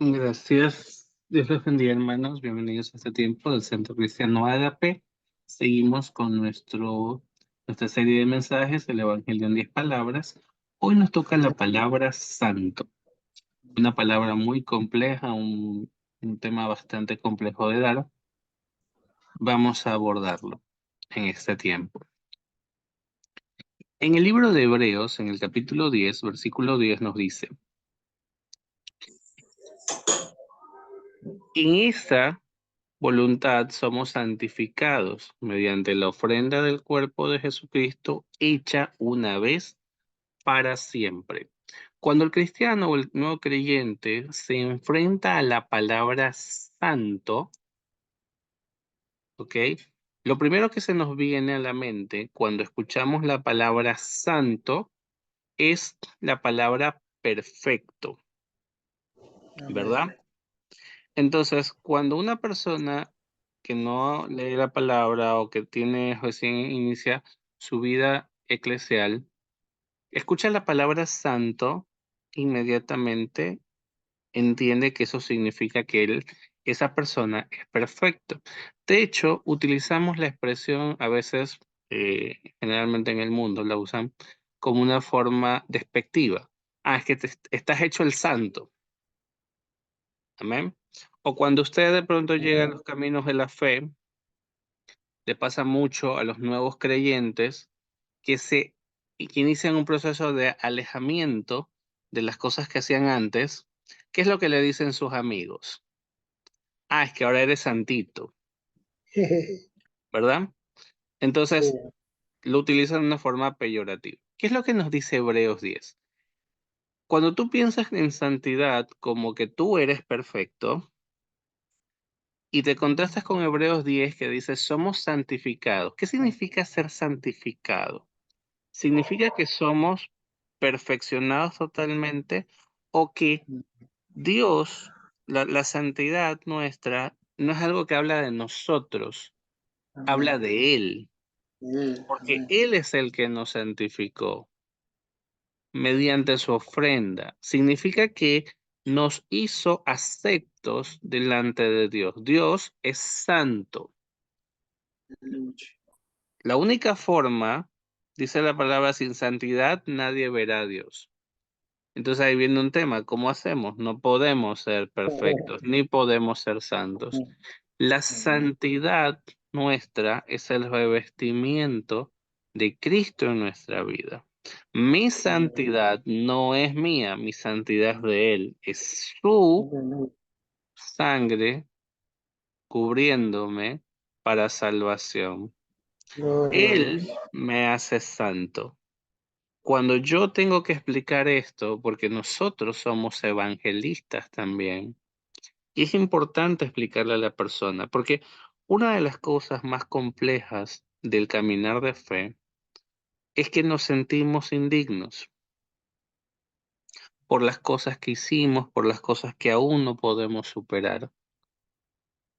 Gracias. Dios les bendiga, hermanos. Bienvenidos a este tiempo del Centro Cristiano Ágape. Seguimos con nuestra serie de mensajes, el Evangelio en 10 palabras. Hoy nos toca la palabra santo, una palabra muy compleja, un tema bastante complejo de dar. Vamos a abordarlo en este tiempo. En el libro de Hebreos, en el capítulo 10, versículo 10, nos dice: en esta voluntad somos santificados mediante la ofrenda del cuerpo de Jesucristo hecha una vez para siempre. Cuando el cristiano o el nuevo creyente se enfrenta a la palabra santo, ¿ok? Lo primero que se nos viene a la mente cuando escuchamos la palabra santo es la palabra perfecto, Amén. ¿verdad? Entonces, cuando una persona que no lee la palabra o que tiene recién inicia su vida eclesial, escucha la palabra santo, inmediatamente entiende que eso significa que esa persona es perfecto. De hecho, utilizamos la expresión a veces, generalmente en el mundo la usan como una forma despectiva. Ah, es que estás hecho el santo. Amén. O cuando usted de pronto llega a los caminos de la fe, le pasa mucho a los nuevos creyentes que inician un proceso de alejamiento de las cosas que hacían antes. ¿Qué es lo que le dicen sus amigos? Ah, es que ahora eres santito, ¿verdad? Sí, Entonces lo utilizan de una forma peyorativa. ¿Qué es lo que nos dice Hebreos 10? Cuando tú piensas en santidad como que tú eres perfecto, y te contrastas con Hebreos 10 que dice, somos santificados. ¿Qué significa ser santificado? ¿Significa que somos perfeccionados totalmente o que Dios, la santidad nuestra, no es algo que habla de nosotros, amén. habla de Él, porque Amén. Él es el que nos santificó mediante su ofrenda? Significa que nos hizo aceptos delante de Dios. Dios es santo. Aleluya. La única forma, dice la palabra, sin santidad nadie verá a Dios. Entonces ahí viene un tema, ¿cómo hacemos? No podemos ser perfectos, ni podemos ser santos. La santidad nuestra es el revestimiento de Cristo en nuestra vida. Mi santidad no es mía, mi santidad es de Él. Es su Aleluya. sangre cubriéndome para salvación. Gloria a Dios. Él me hace santo. Cuando yo tengo que explicar esto, porque nosotros somos evangelistas también, y es importante explicarle a la persona, porque una de las cosas más complejas del caminar de fe es que nos sentimos indignos por las cosas que hicimos, por las cosas que aún no podemos superar.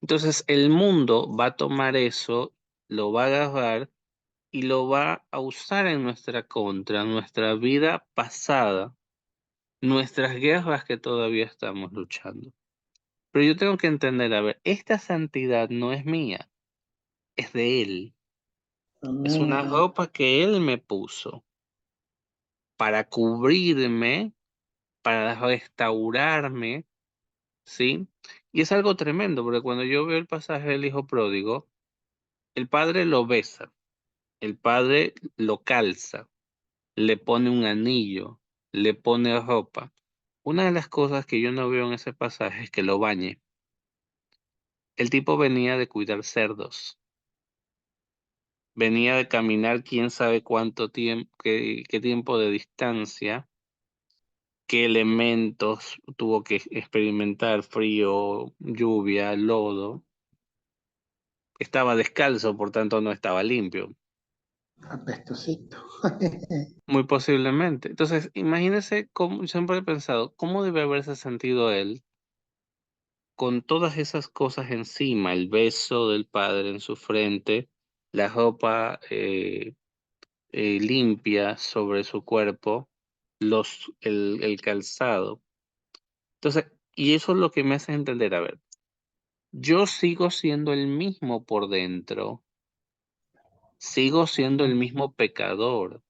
Entonces el mundo va a tomar eso, lo va a agarrar y lo va a usar en nuestra contra, nuestra vida pasada, nuestras guerras que todavía estamos luchando. Pero yo tengo que entender, a ver, esta santidad no es mía, es de Él. Es una Amén. ropa que Él me puso para cubrirme, para restaurarme, ¿sí? Y es algo tremendo, porque cuando yo veo el pasaje del hijo pródigo, el padre lo besa, el padre lo calza, le pone un anillo, le pone ropa. Una de las cosas que yo no veo en ese pasaje es que lo bañe. El tipo venía de cuidar cerdos, venía de caminar quién sabe cuánto tiempo, qué tiempo de distancia, qué elementos tuvo que experimentar, frío, lluvia, lodo. Estaba descalzo, por tanto no estaba limpio, Apestosito. muy posiblemente. Entonces, imagínese cómo, siempre he pensado, cómo debe haberse sentido él con todas esas cosas encima, el beso del padre en su frente, la ropa limpia sobre su cuerpo, el calzado. Entonces, Y eso es lo que me hace entender, a ver, yo sigo siendo el mismo por dentro, sigo siendo el mismo pecador.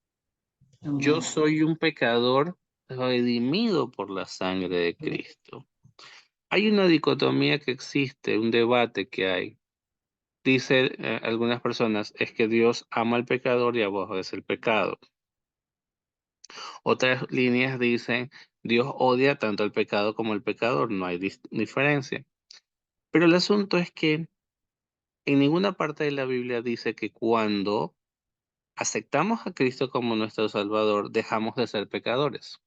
Yo Amén. soy un pecador redimido por la sangre de Cristo. Hay una dicotomía que existe, un debate que hay. Dice algunas personas, es que Dios ama al pecador y aborrece el pecado. Otras líneas dicen, Dios odia tanto al pecado como al pecador, no hay diferencia. Pero el asunto es que en ninguna parte de la Biblia dice que cuando aceptamos a Cristo como nuestro Salvador, dejamos de ser pecadores.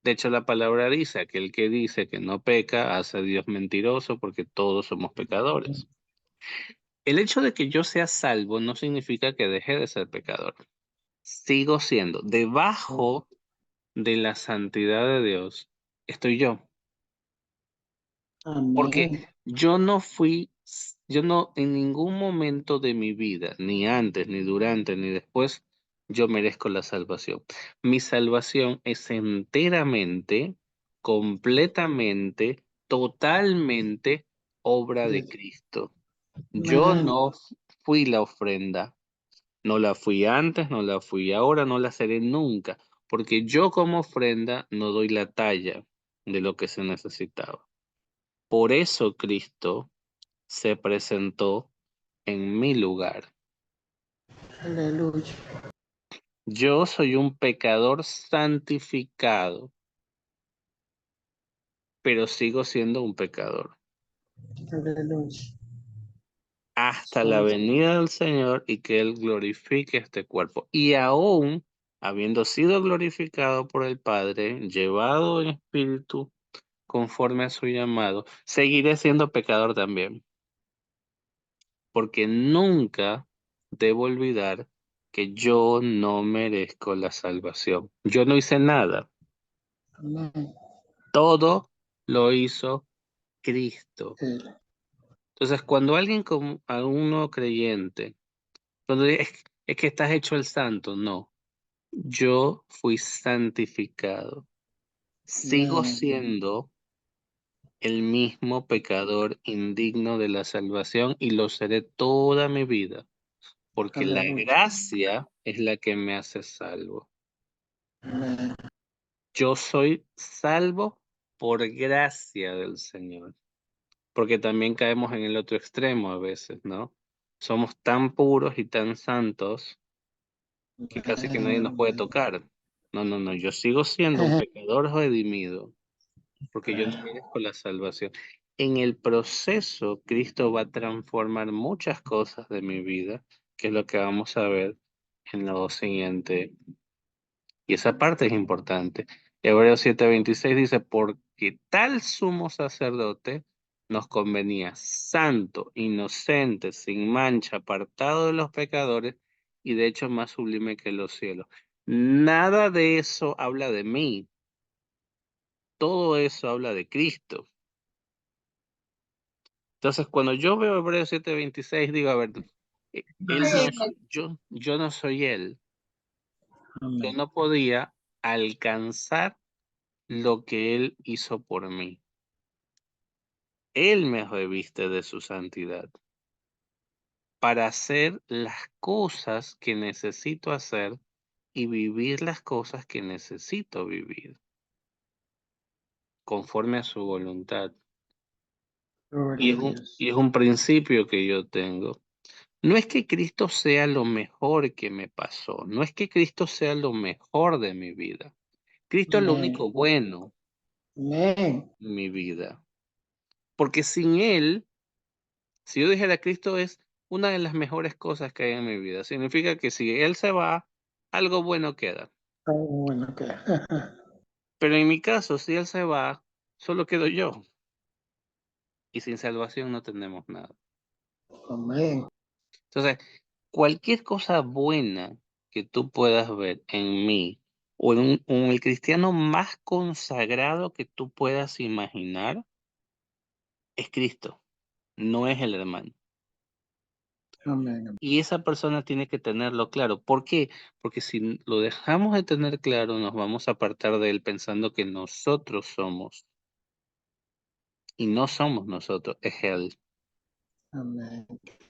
De hecho, la palabra dice, aquel que dice que no peca, hace a Dios mentiroso porque todos somos pecadores. El hecho de que yo sea salvo no significa que deje de ser pecador. Sigo siendo. Debajo de la santidad de Dios estoy yo. Porque Amén. yo no en ningún momento de mi vida, ni antes, ni durante, ni después, yo merezco la salvación. Mi salvación es enteramente, completamente, totalmente obra de Cristo. Yo Amén. no fui la ofrenda, no la fui antes, no la fui ahora, no la seré nunca, porque yo como ofrenda no doy la talla de lo que se necesitaba. Por eso Cristo se presentó en mi lugar. Aleluya. Yo soy un pecador santificado, pero sigo siendo un pecador. Aleluya. Hasta la Santo. venida del Señor y que Él glorifique este cuerpo. Y aún, habiendo sido glorificado por el Padre, llevado en espíritu conforme a su llamado, seguiré siendo pecador también. Porque nunca debo olvidar que yo no merezco la salvación. Yo no hice nada, Amén. todo lo hizo Cristo. Él. Entonces, cuando alguien como a uno creyente, cuando es que estás hecho el santo, no, yo fui santificado. Sigo Amén. siendo el mismo pecador indigno de la salvación y lo seré toda mi vida. Porque la Aleluya. gracia es la que me hace salvo. Amén. Yo soy salvo por gracia del Señor, porque también caemos en el otro extremo a veces, ¿no? Somos tan puros y tan santos que casi que nadie nos puede Amén. tocar. No, no, no, yo sigo siendo un pecador redimido, porque yo no merezco la salvación. En el proceso, Cristo va a transformar muchas cosas de mi vida, que es lo que vamos a ver en lo siguiente. Y esa parte es importante. Hebreos 7:26 dice, porque tal sumo sacerdote nos convenía santo, inocente, sin mancha, apartado de los pecadores y de hecho más sublime que los cielos. Nada de eso habla de mí, todo eso habla de Cristo. Entonces, cuando yo veo Hebreos 7:26, digo, a ver, él no, yo no soy él. Yo Amén. no podía alcanzar lo que Él hizo por mí. Él me reviste de su santidad para hacer las cosas que necesito hacer y vivir las cosas que necesito vivir, conforme a su voluntad. Gloria a Y Dios. es un principio que yo tengo. No es que Cristo sea lo mejor que me pasó, no es que Cristo sea lo mejor de mi vida. Cristo es lo Amén. único bueno Amén. en mi vida, porque sin Él, si yo dijera Cristo es una de las mejores cosas que hay en mi vida, significa que si Él se va, algo bueno queda. Ah, bueno, que. Pero en mi caso, si Él se va, solo quedo yo. Y sin salvación no tenemos nada. Amén. Entonces, cualquier cosa buena que tú puedas ver en mí o en el cristiano más consagrado que tú puedas imaginar, es Cristo, no es el hermano. Amén. Y esa persona tiene que tenerlo claro. ¿Por qué? Porque si lo dejamos de tener claro, nos vamos a apartar de él pensando que nosotros somos y no somos nosotros, es Él. Amén.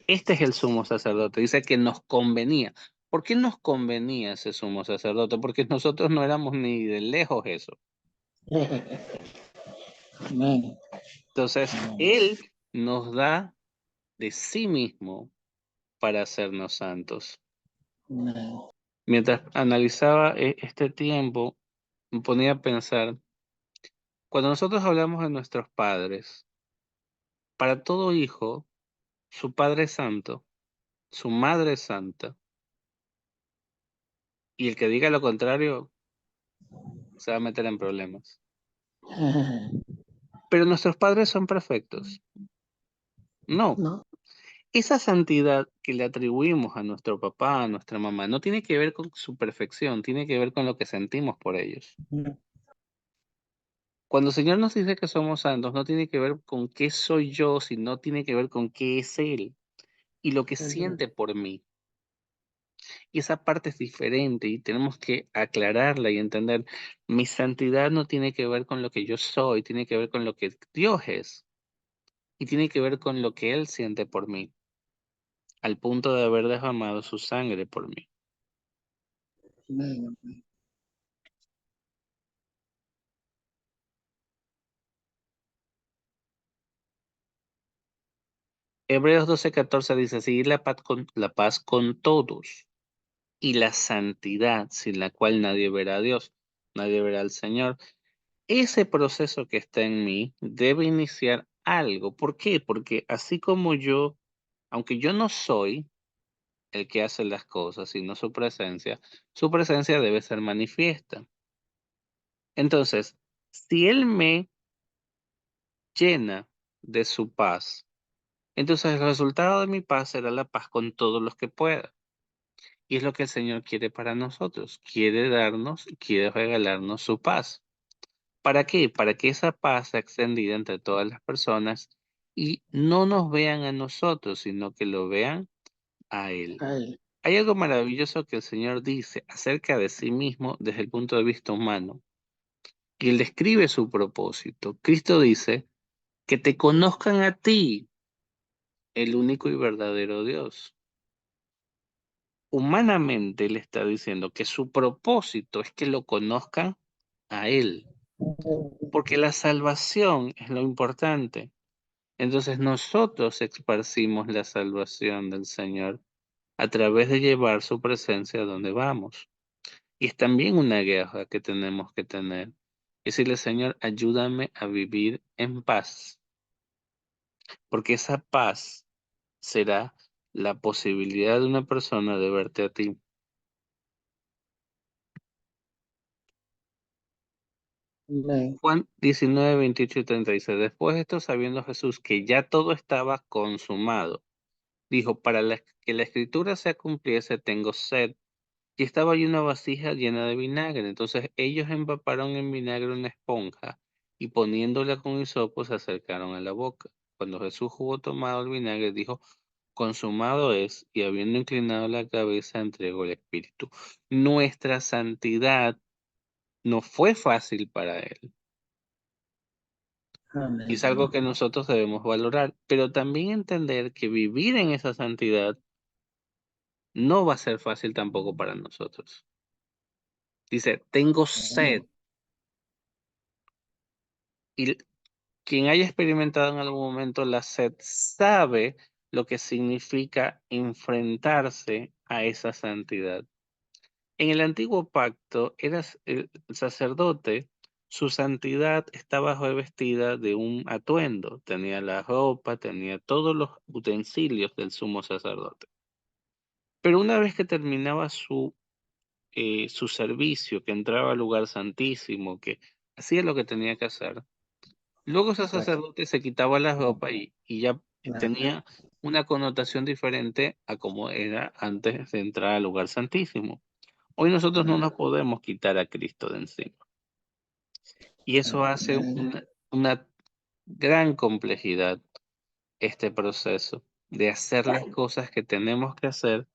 Este es el sumo sacerdote. Dice que nos convenía. ¿Por qué nos convenía ese sumo sacerdote? Porque nosotros no éramos ni de lejos eso. Amén. Entonces, Él nos da de sí mismo para hacernos santos. Amén. Mientras analizaba este tiempo, me ponía a pensar, cuando nosotros hablamos de nuestros padres, para todo hijo, su padre es santo, su madre es santa, y el que diga lo contrario se va a meter en problemas. Pero nuestros padres son perfectos. No, No. esa santidad que le atribuimos a nuestro papá, a nuestra mamá, no tiene que ver con su perfección, tiene que ver con lo que sentimos por ellos. Cuando el Señor nos dice que somos santos, no tiene que ver con qué soy yo, sino tiene que ver con qué es Él y lo que siente por mí. Y esa parte es diferente y tenemos que aclararla y entender, mi santidad no tiene que ver con lo que yo soy, tiene que ver con lo que Dios es y tiene que ver con lo que Él siente por mí, al punto de haber derramado su sangre por mí. Amén. Hebreos 12:14 dice, seguir la paz con todos y la santidad sin la cual nadie verá a Dios, nadie verá al Señor. Ese proceso que está en mí debe iniciar algo. ¿Por qué? Porque así como yo, aunque yo no soy el que hace las cosas, sino su presencia debe ser manifiesta. Entonces, si Él me llena de su paz, entonces el resultado de mi paz será la paz con todos los que pueda. Y es lo que el Señor quiere para nosotros. Quiere regalarnos su paz. ¿Para qué? Para que esa paz sea extendida entre todas las personas y no nos vean a nosotros, sino que lo vean a Él. Ay, Hay algo maravilloso que el Señor dice acerca de sí mismo desde el punto de vista humano. Y Él describe su propósito. Cristo dice que te conozcan a ti, el único y verdadero Dios. Humanamente Él está diciendo que su propósito es que lo conozcan a Él, porque la salvación es lo importante. Entonces nosotros esparcimos la salvación del Señor a través de llevar su presencia a donde vamos. Y es también una guerra que tenemos que tener. Es decirle, Señor, ayúdame a vivir en paz, porque esa paz será la posibilidad de una persona de verte a ti. amén. Juan 19, 28 y 30 dice, después de esto, sabiendo Jesús que ya todo estaba consumado, dijo, que la escritura se cumpliese, tengo sed. Y estaba allí una vasija llena de vinagre. Entonces ellos empaparon en vinagre una esponja y poniéndola con hisopo se acercaron a la boca. Cuando Jesús hubo tomado el vinagre, dijo, consumado es, y habiendo inclinado la cabeza, entregó el espíritu. Nuestra santidad no fue fácil para él. Y es Amén. algo que nosotros debemos valorar, pero también entender que vivir en esa santidad no va a ser fácil tampoco para nosotros. Dice, tengo sed. Y quien haya experimentado en algún momento la sed sabe lo que significa enfrentarse a esa santidad. En el antiguo pacto, el sacerdote, su santidad estaba revestida de un atuendo, tenía la ropa, tenía todos los utensilios del sumo sacerdote. Pero una vez que terminaba su servicio, que entraba al lugar santísimo, que hacía lo que tenía que hacer, luego ese Exacto. sacerdote se quitaba la ropa y ya Claro. tenía una connotación diferente a como era antes de entrar al lugar santísimo. Hoy nosotros no nos podemos quitar a Cristo de encima. Y eso hace Amén. una gran complejidad este proceso de hacer las cosas que tenemos que hacer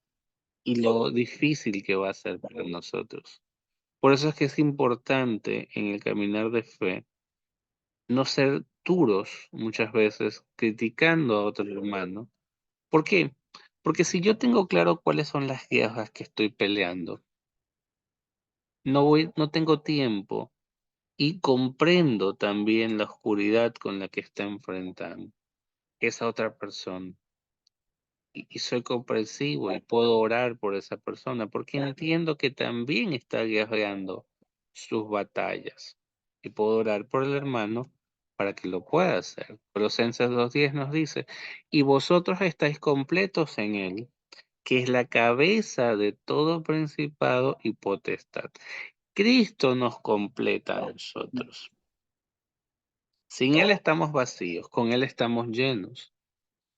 y lo difícil que va a ser para nosotros. Por eso es que es importante en el caminar de fe no ser duros muchas veces criticando a otro hermano. ¿Por qué? Porque si yo tengo claro cuáles son las guerras que estoy peleando, no tengo tiempo y comprendo también la oscuridad con la que está enfrentando esa otra persona. Y soy comprensivo y puedo orar por esa persona porque entiendo que también está guerreando sus batallas. Y puedo orar por el hermano para que lo pueda hacer. Colosenses 2:10 nos dice, y vosotros estáis completos en él, que es la cabeza de todo principado y potestad. Cristo nos completa a nosotros. Sin él estamos vacíos, con él estamos llenos.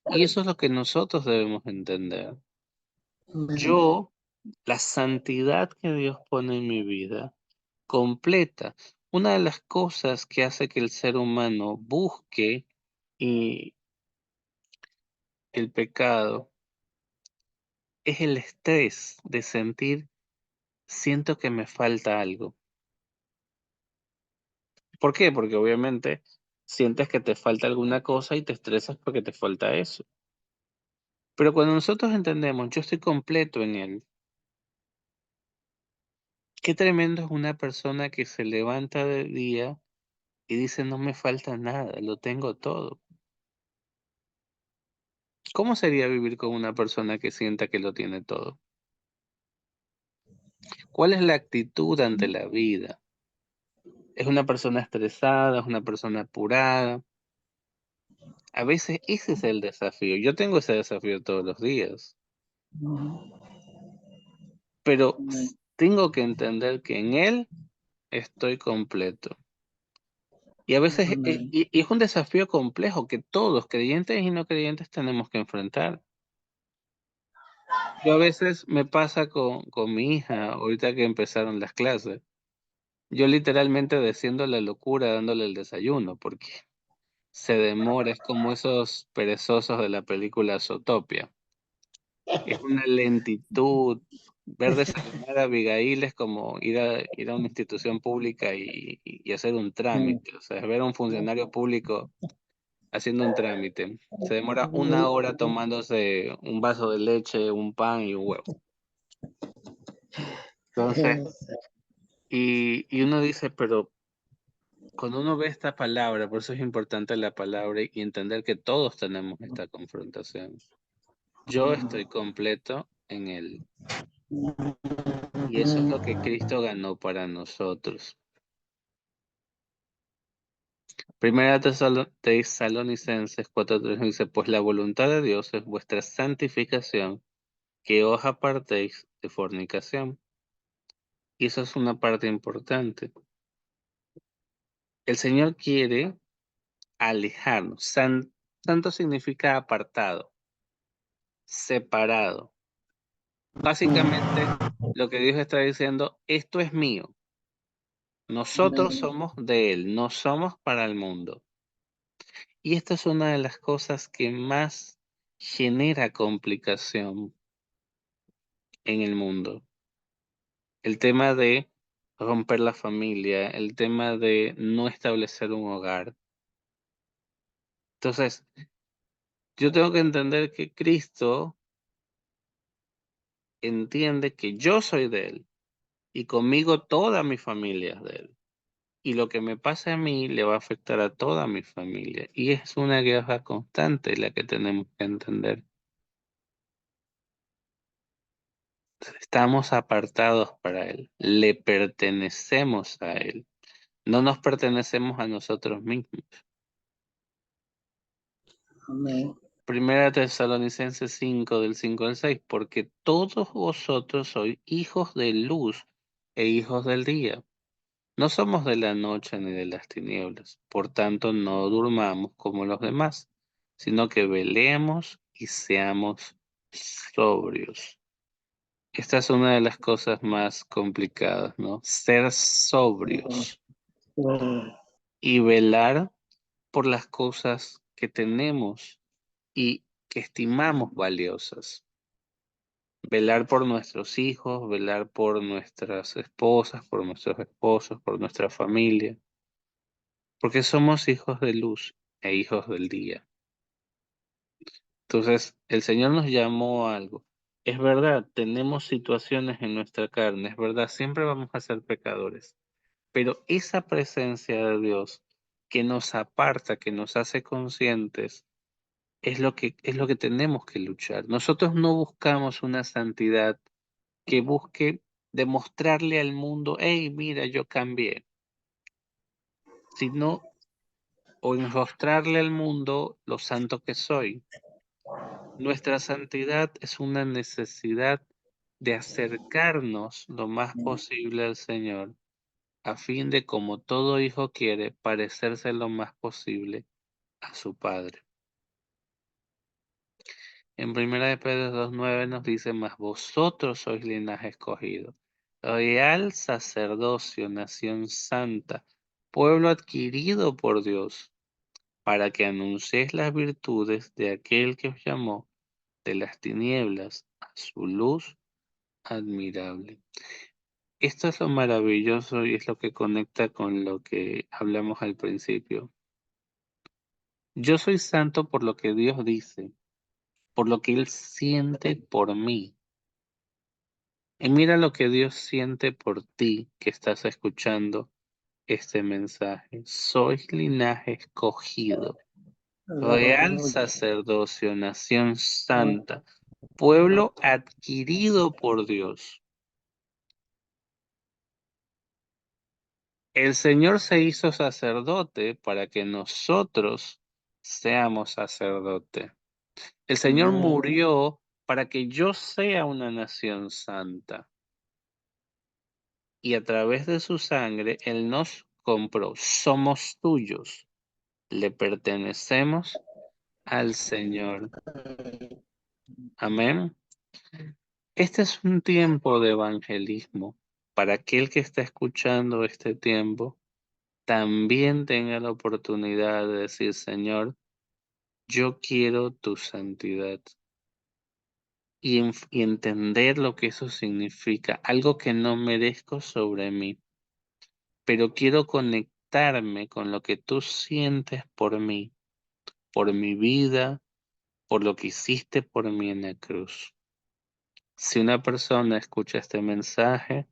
Y eso es lo que nosotros debemos entender. Amén. Yo, la santidad que Dios pone en mi vida, completa. Una de las cosas que hace que el ser humano busque y el pecado es el estrés de sentir, siento que me falta algo. ¿Por qué? Porque obviamente sientes que te falta alguna cosa y te estresas porque te falta eso. Pero cuando nosotros entendemos, yo estoy completo en Él, qué tremendo es una persona que se levanta de día y dice, no me falta nada, lo tengo todo. ¿Cómo sería vivir con una persona que sienta que lo tiene todo? ¿Cuál es la actitud ante la vida? ¿Es una persona estresada? ¿Es una persona apurada? A veces ese es el desafío. Yo tengo ese desafío todos los días, pero Amén. tengo que entender que en él estoy completo. Y a veces Amén. y es un desafío complejo que todos, creyentes y no creyentes, tenemos que enfrentar. Yo a veces me pasa con mi hija, ahorita que empezaron las clases. Yo literalmente desciendo la locura dándole el desayuno, porque se demora, es como esos perezosos de la película Zootopia. Es una lentitud. Ver desayunar a Abigail es como ir a una institución pública y hacer un trámite. O sea, es ver a un funcionario público haciendo un trámite. Se demora una hora tomándose un vaso de leche, un pan y un huevo. Entonces, y uno dice, pero cuando uno ve esta palabra, por eso es importante la palabra y entender que todos tenemos esta confrontación. Yo estoy completo en Él. Y eso es lo que Cristo ganó para nosotros. Primera Tesalonicenses 4:3 dice, pues la voluntad de Dios es vuestra santificación, que os apartéis de fornicación. Y eso es una parte importante. El Señor quiere alejarnos. Santo significa apartado, separado. Básicamente, lo que Dios está diciendo, esto es mío. Nosotros Amén. somos de Él, no somos para el mundo. Y esta es una de las cosas que más genera complicación en el mundo. El tema de romper la familia, el tema de no establecer un hogar. Entonces, yo tengo que entender que Cristo entiende que yo soy de Él y conmigo toda mi familia es de Él. Y lo que me pasa a mí le va a afectar a toda mi familia. Y es una guerra constante la que tenemos que entender. Estamos apartados para Él, le pertenecemos a Él, no nos pertenecemos a nosotros mismos. Amén. Primera Tesalonicenses 5, del 5 al 6, porque todos vosotros sois hijos de luz e hijos del día. No somos de la noche ni de las tinieblas, por tanto no durmamos como los demás, sino que velemos y seamos sobrios. Esta es una de las cosas más complicadas, ¿no? Ser sobrios y velar por las cosas que tenemos y que estimamos valiosas. Velar por nuestros hijos, velar por nuestras esposas, por nuestros esposos, por nuestra familia. porque somos hijos de luz e hijos del día. Entonces, el Señor nos llamó a algo. Es verdad, tenemos situaciones en nuestra carne, es verdad, siempre vamos a ser pecadores, pero esa presencia de Dios que nos aparta, que nos hace conscientes, es lo que tenemos que luchar. Nosotros no buscamos una santidad que busque demostrarle al mundo, hey, mira, yo cambié, sino o mostrarle al mundo lo santo que soy. Nuestra santidad es una necesidad de acercarnos lo más posible al Señor, a fin de, como todo hijo quiere, parecerse lo más posible a su Padre. En Primera de Pedro 2:9 nos dice: mas vosotros sois linaje escogido, real sacerdocio, nación santa, pueblo adquirido por Dios, para que anunciéis las virtudes de aquel que os llamó de las tinieblas a su luz admirable. Esto es lo maravilloso y es lo que conecta con lo que hablamos al principio. Yo soy santo por lo que Dios dice, por lo que Él siente por mí. Y mira lo que Dios siente por ti que estás escuchando este mensaje. Sois linaje escogido, real Aleluya. sacerdocio, nación santa, pueblo adquirido por Dios. El Señor se hizo sacerdote para que nosotros seamos sacerdote. El Señor Amén. murió para que yo sea una nación santa. Y a través de su sangre, Él nos compró. Somos tuyos. Le pertenecemos al Señor. Amén. Este es un tiempo de evangelismo. Para aquel que está escuchando este tiempo, también tenga la oportunidad de decir: Señor, yo quiero tu santidad. Y entender lo que eso significa, algo que no merezco sobre mí, pero quiero conectarme con lo que tú sientes por mí, por mi vida, por lo que hiciste por mí en la cruz. Si una persona escucha este mensaje,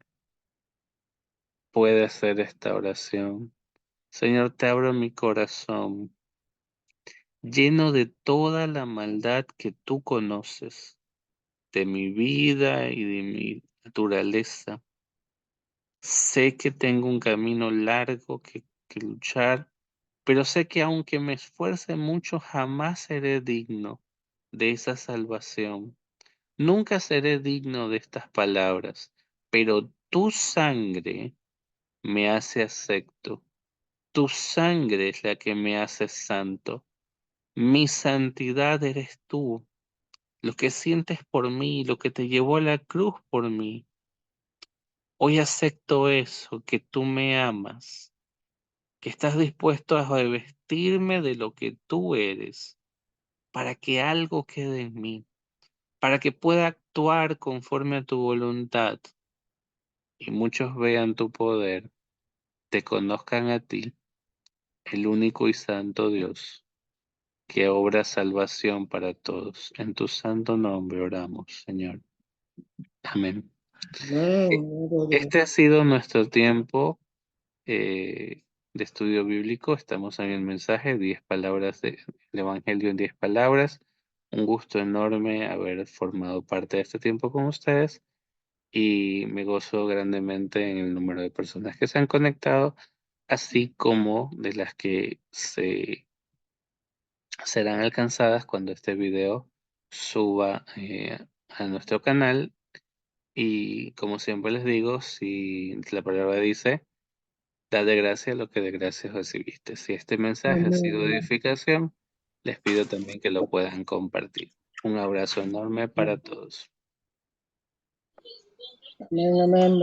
puede hacer esta oración. Señor, te abro mi corazón, lleno de toda la maldad que tú conoces, de mi vida y de mi naturaleza. Sé que tengo un camino largo que luchar, pero sé que aunque me esfuerce mucho, jamás seré digno de esa salvación. Nunca seré digno de estas palabras, pero tu sangre me hace acepto. Tu sangre es la que me hace santo. Mi santidad eres tú, lo que sientes por mí, lo que te llevó a la cruz por mí. Hoy acepto eso, que tú me amas, que estás dispuesto a revestirme de lo que tú eres, para que algo quede en mí, para que pueda actuar conforme a tu voluntad y muchos vean tu poder, te conozcan a ti, el único y santo Dios, que obra salvación para todos. En tu santo nombre oramos, Señor. Amén. Amén. E- Gloria a Dios. Este ha sido nuestro tiempo eh, de estudio bíblico. Estamos en el mensaje, 10 palabras del Evangelio en 10 palabras. Un gusto enorme haber formado parte de este tiempo con ustedes y me gozo grandemente en el número de personas que se han conectado, así como de las que serán alcanzadas cuando este video suba a nuestro canal. Y como siempre les digo, si la palabra dice: da de gracia lo que de gracia recibiste. Si este mensaje ha sido de Amén. edificación, les pido también que lo puedan compartir. Un abrazo enorme para todos. Amén. Amén.